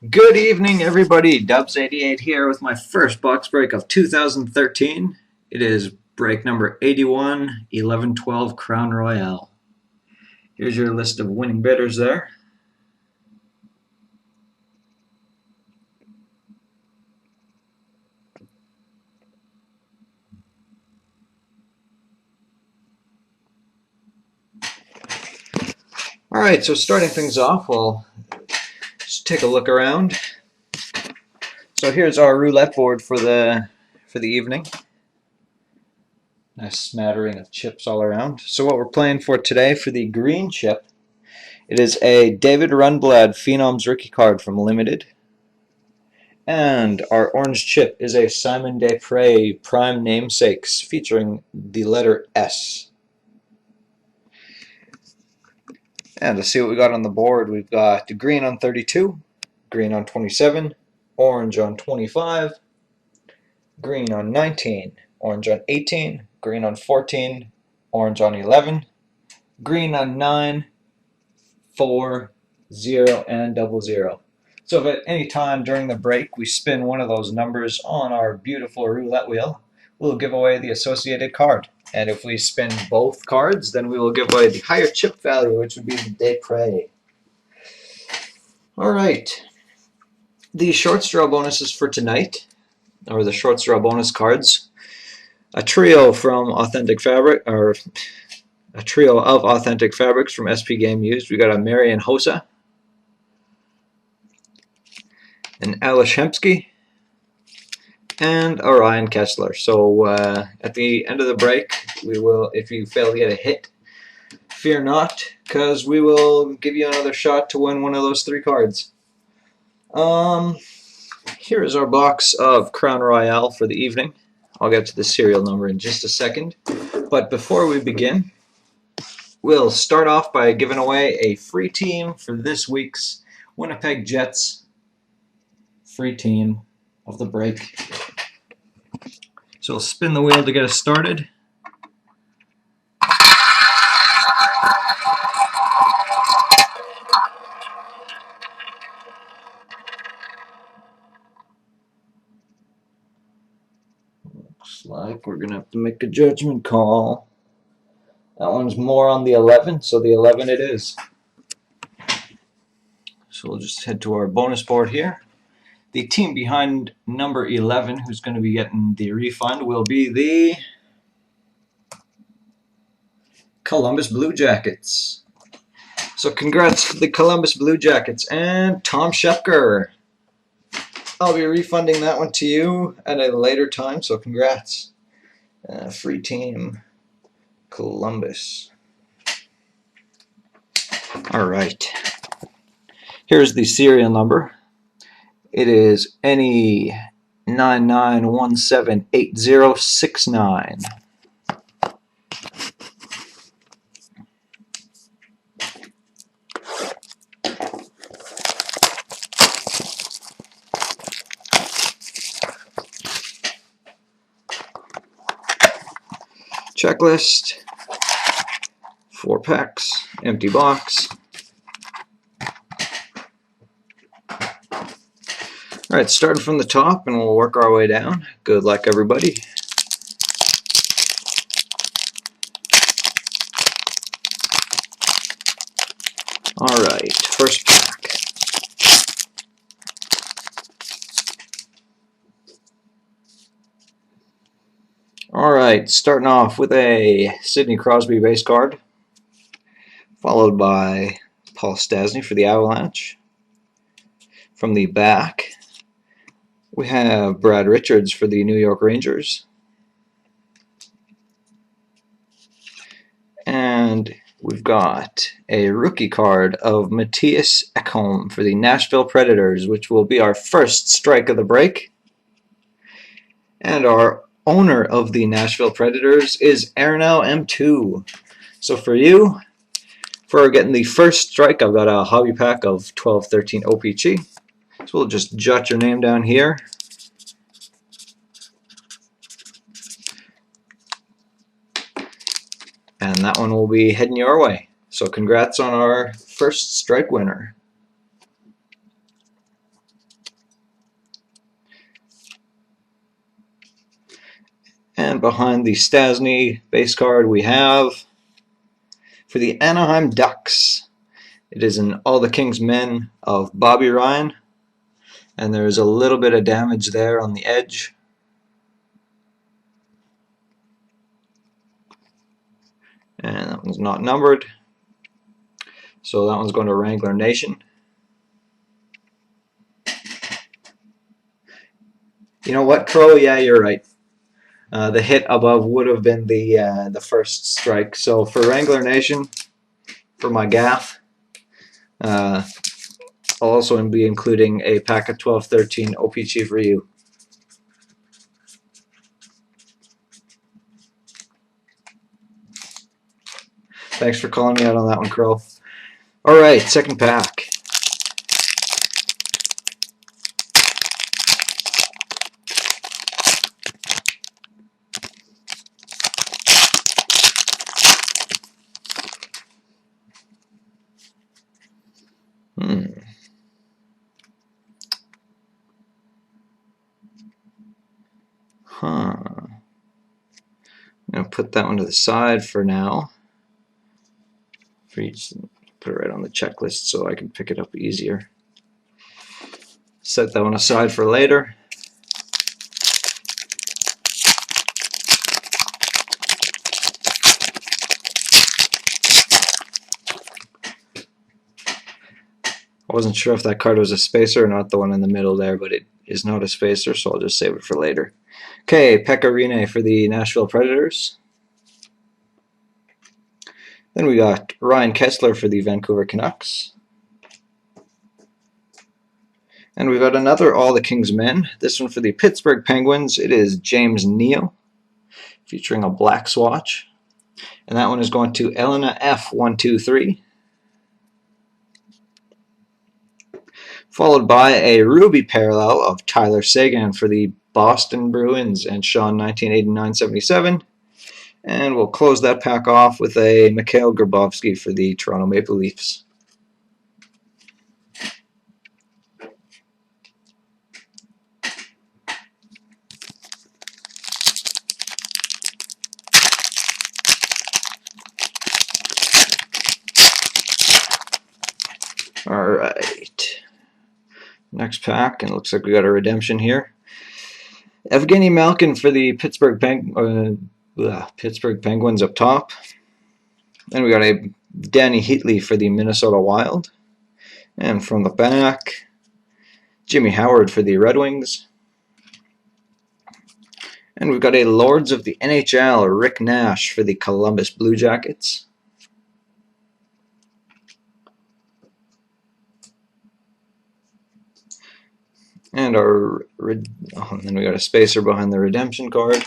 Good evening, everybody. dubs88 here with my first box break of 2013. It is break number 81, 11-12 Crown Royale. Here's your list of winning bidders there. Alright, so starting things off, we'll just take a look around. So here's our roulette board for the evening. Nice smattering of chips all around. So what we're playing for today for the green chip, it is a David Rundblad Phenoms rookie card from Limited. And our orange chip is a Simon Desprez Prime Namesakes featuring the letter S. And to see what we got on the board, we've got green on 32, green on 27, orange on 25, green on 19, orange on 18, green on 14, orange on 11, green on 9, 4, 0, and 00. So if at any time during the break we spin one of those numbers on our beautiful roulette wheel, we'll give away the associated card. And if we spin both cards, then we will give away the higher chip value, which would be the Desprez. Alright. The short straw bonuses for tonight, or the short straw bonus cards. A trio from Authentic Fabric, or a trio of Authentic Fabrics from SP Game Used. We got a Marian Hossa, an Alish Hemsky, and a Ryan Kessler. So at the end of the break, we will, if you fail to get a hit, fear not, because we will give you another shot to win one of those three cards. Here is our box of Crown Royale for the evening. I'll get to the serial number in just a second. But before we begin, we'll start off by giving away a free team for this week's Winnipeg Jets free team of the break. So we'll spin the wheel to get us started. Looks like we're going to have to make a judgment call. That one's more on the 11, so the 11 it is. So we'll just head to our bonus board here. The team behind number 11, who's going to be getting the refund, will be the Columbus Blue Jackets. So congrats to the Columbus Blue Jackets and Tom Shepker. I'll be refunding that one to you at a later time, so congrats. Free team, Columbus. Alright. Here's the serial number. It is NE 99178069. Checklist, 4 packs, empty box. Alright, starting from the top and we'll work our way down. Good luck, everybody. Alright, first pack. Alright, starting off with a Sidney Crosby base card, followed by Paul Stastny for the Avalanche. From the back, we have Brad Richards for the New York Rangers. And we've got a rookie card of Matthias Ekholm for the Nashville Predators, which will be our first strike of the break. And our owner of the Nashville Predators is Arnell M2. So for you, for getting the first strike, I've got a hobby pack of 1213 OPG. So we'll just jot your name down here. And that one will be heading your way. So congrats on our first strike winner. And behind the Stasny base card we have, for the Anaheim Ducks, it is an All the King's Men of Bobby Ryan. And there's a little bit of damage there on the edge. And that one's not numbered. So that one's going to Wrangler Nation. You know what, Crow? Yeah, you're right. The hit above would have been the first strike. So for Wrangler Nation, for my gaff, I'll also be including a pack of 12-13 OPG for you. Thanks for calling me out on that one, Crow. All right, second pack. I'm going to put that one to the side for now. For each, put it right on the checklist so I can pick it up easier. Set that one aside for later. I wasn't sure if that card was a spacer or not, the one in the middle there, but it is not a spacer, so I'll just save it for later. Okay, Pekka Rinne for the Nashville Predators. Then we got Ryan Kesler for the Vancouver Canucks. And we've got another All the King's Men. This one for the Pittsburgh Penguins. It is James Neal, featuring a black swatch. And that one is going to Elena F123. Followed by a ruby parallel of Tyler Seguin for the Boston Bruins and Sean 1989-77. And we'll close that pack off with a Mikhail Grabovski for the Toronto Maple Leafs. All right. Next pack, and it looks like we got a redemption here. Evgeny Malkin for the Pittsburgh Penguins up top. Then we got a Danny Heatley for the Minnesota Wild. And from the back, Jimmy Howard for the Red Wings. And we've got a Lords of the NHL, Rick Nash for the Columbus Blue Jackets. And then we got a spacer behind the redemption card.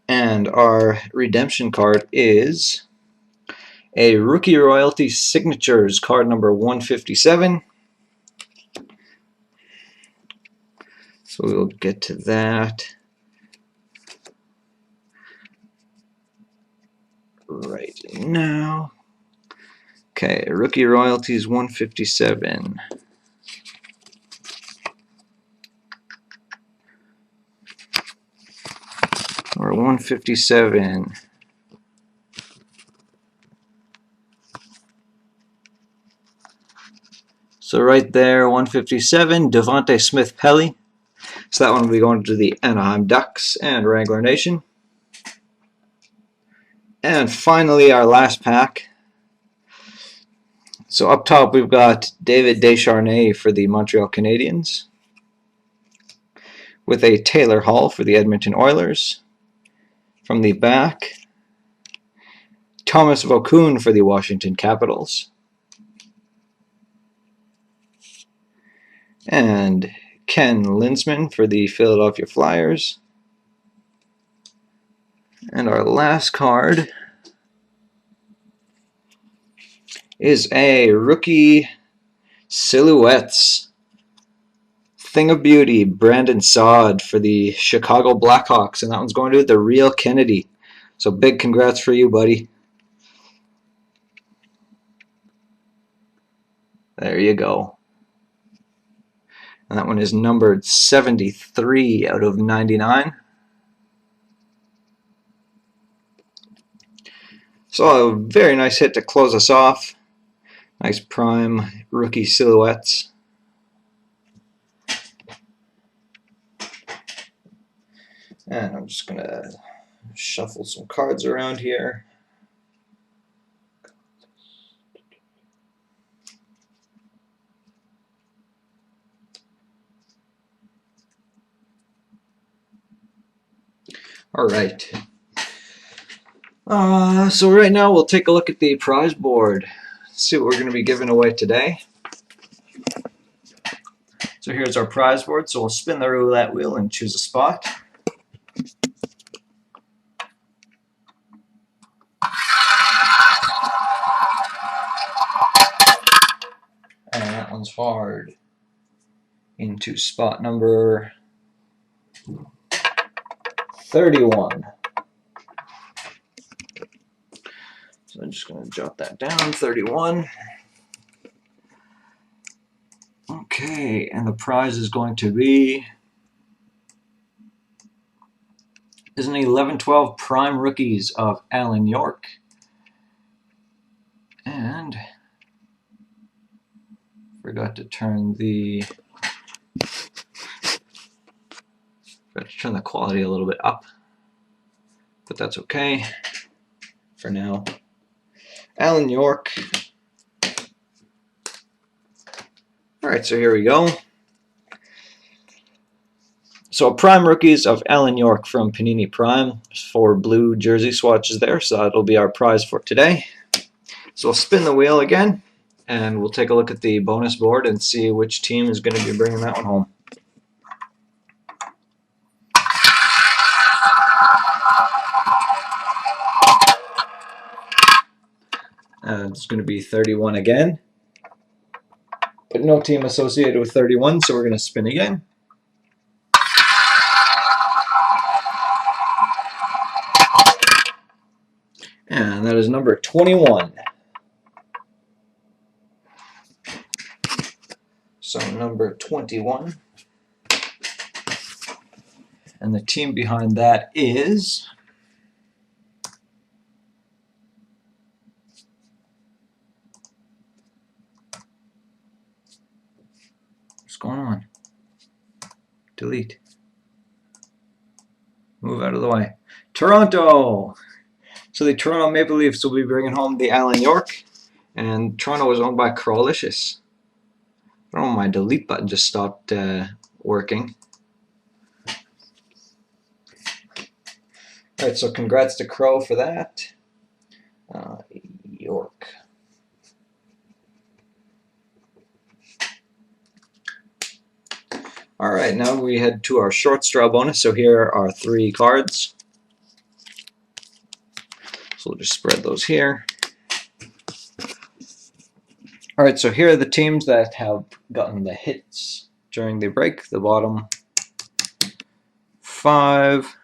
And our redemption card is a Rookie Royalty Signatures card number 157. So we'll get to that right now. Okay, Rookie Royalties 157. Or 157. So right there, 157, Devontae Smith-Pelly. So that one will be going to the Anaheim Ducks and Wrangler Nation. And finally, our last pack. So up top, we've got David Descharnais for the Montreal Canadiens, with a Taylor Hall for the Edmonton Oilers. From the back, Thomas Vokoun for the Washington Capitals. And Ken Linsman for the Philadelphia Flyers. And our last card is a Rookie Silhouettes Thing of Beauty, Brandon Saad for the Chicago Blackhawks, and that one's going to the Real Kennedy. So big congrats for you, buddy. There you go. And that one is numbered 73 out of 99. So a very nice hit to close us off. Nice prime rookie silhouettes. And I'm just going to shuffle some cards around here. All right. So right now we'll take a look at the prize board. See what we're going to be giving away today. So here's our prize board. So we'll spin the roulette wheel and choose a spot. And that one's hard. Into spot number 31. So I'm just going to jot that down, 31. Okay, and the prize is going to be an 11-12 Prime Rookies of Alan York. And forgot to turn the quality a little bit up, but that's okay for now. Alan York. Alright, so here we go. So Prime Rookies of Alan York from Panini Prime. 4 blue jersey swatches there, so that'll be our prize for today. So we'll spin the wheel again, and we'll take a look at the bonus board and see which team is going to be bringing that one home. It's going to be 31 again, but no team associated with 31, so we're going to spin again. And that is number 21. So number 21. And the team behind that is what's going on? Delete. Move out of the way. Toronto! So the Toronto Maple Leafs will be bringing home the Alan York, and Toronto was owned by Crowlicious. I don't know, my delete button just stopped working. Alright, so congrats to Crow for that. York. Alright, now we head to our short straw bonus. So here are 3 cards. So we'll just spread those here. Alright, so here are the teams that have gotten the hits during the break. The bottom 5.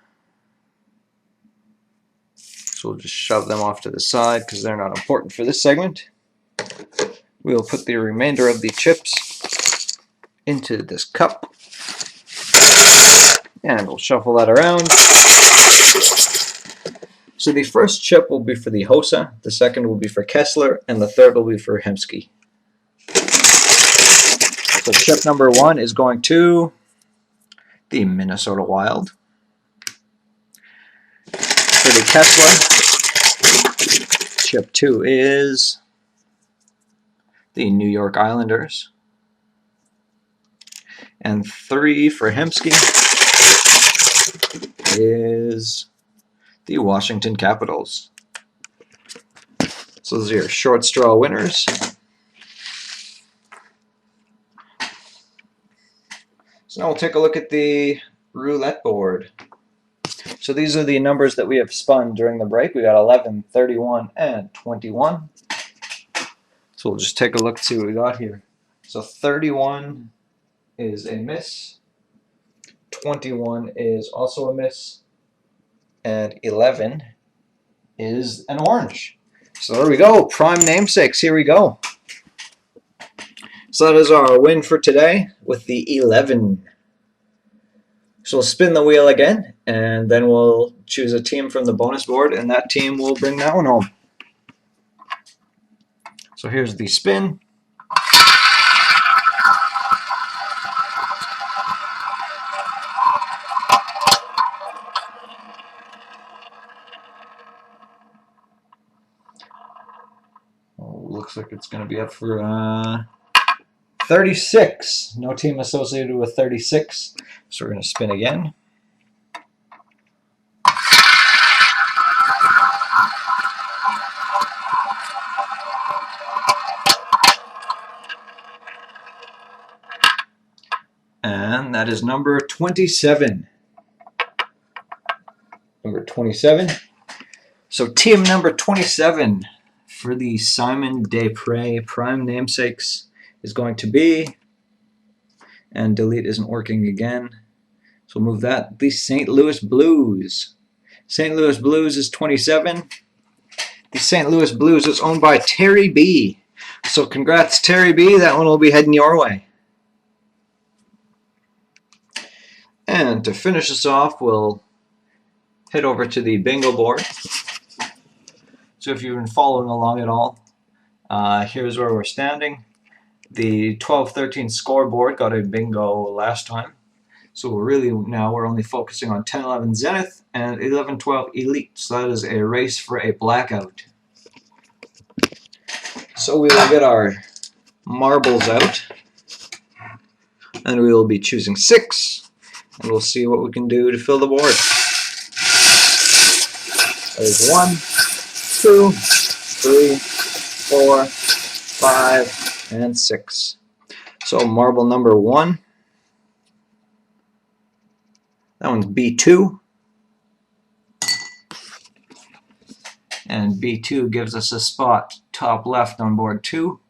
So we'll just shove them off to the side because they're not important for this segment. We'll put the remainder of the chips into this cup. And we'll shuffle that around. So the first chip will be for the Hossa, the second will be for Kessler, and the third will be for Hemsky. So chip number 1 is going to the Minnesota Wild. For the Kessler, chip 2 is the New York Islanders. And 3 for Hemsky is the Washington Capitals. So those are your short straw winners. So now we'll take a look at the roulette board. So these are the numbers that we have spun during the break. We got 11, 31, and 21. So we'll just take a look to see what we got here. So 31 is a miss. 21 is also a miss. And 11 is an orange. So there we go. Prime namesakes. Here we go. So that is our win for today with the 11. So we'll spin the wheel again, and then we'll choose a team from the bonus board, and that team will bring that one home. So here's the spin. Looks like it's going to be up for 36. No team associated with 36. So we're going to spin again. And that is number 27. Number 27. So team number 27 for the Simon Desprez Prime Namesakes is going to be, and delete isn't working again, so we'll move that, the St. Louis Blues. St. Louis Blues is 27. The St. Louis Blues is owned by Terry B. So congrats, Terry B. That one will be heading your way. And to finish us off, we'll head over to the bingo board. So if you've been following along at all, here's where we're standing. The 12-13 scoreboard got a bingo last time. So we're only focusing on 10-11 Zenith and 11-12 Elite. So that is a race for a blackout. So we will get our marbles out. And we will be choosing 6. And we'll see what we can do to fill the board. There's 1, 2, 3, 4, 5, and 6. So marble number 1. That one's B2. And B2 gives us a spot top left on board 2.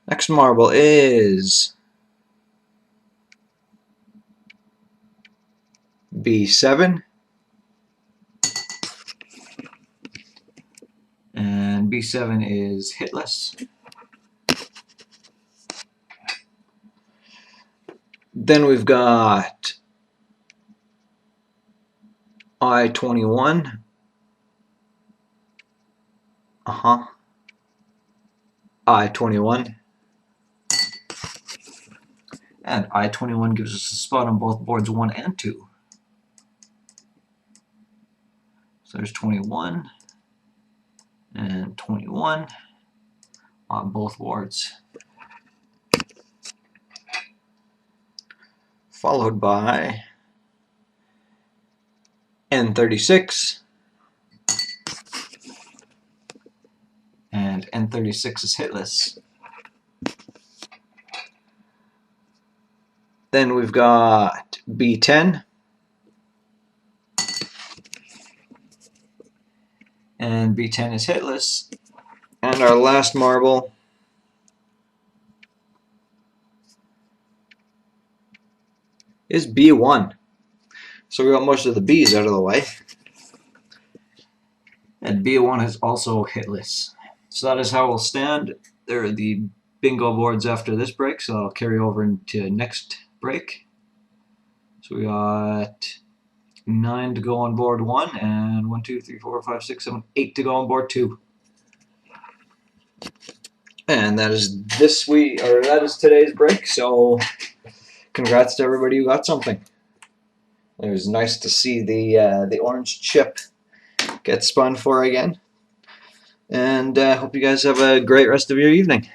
Next marble is B7. And B7 is hitless. Then we've got I-21. I-21. And I-21 gives us a spot on both boards 1 and 2. So there's 21 and 21 on both boards. Followed by N36. And N36 is hitless. Then we've got B10. And B10 is hitless. And our last marble is B1. So we got most of the B's out of the way. And B1 is also hitless. So that is how we'll stand. There are the bingo boards after this break, so that'll carry over into next break. So we got 9 to go on board 1, and 1, 2, 3, 4, 5, 6, 7, 8 to go on board 2. And that is today's break. So congrats to everybody who got something. It was nice to see the orange chip get spun for again. And hope you guys have a great rest of your evening.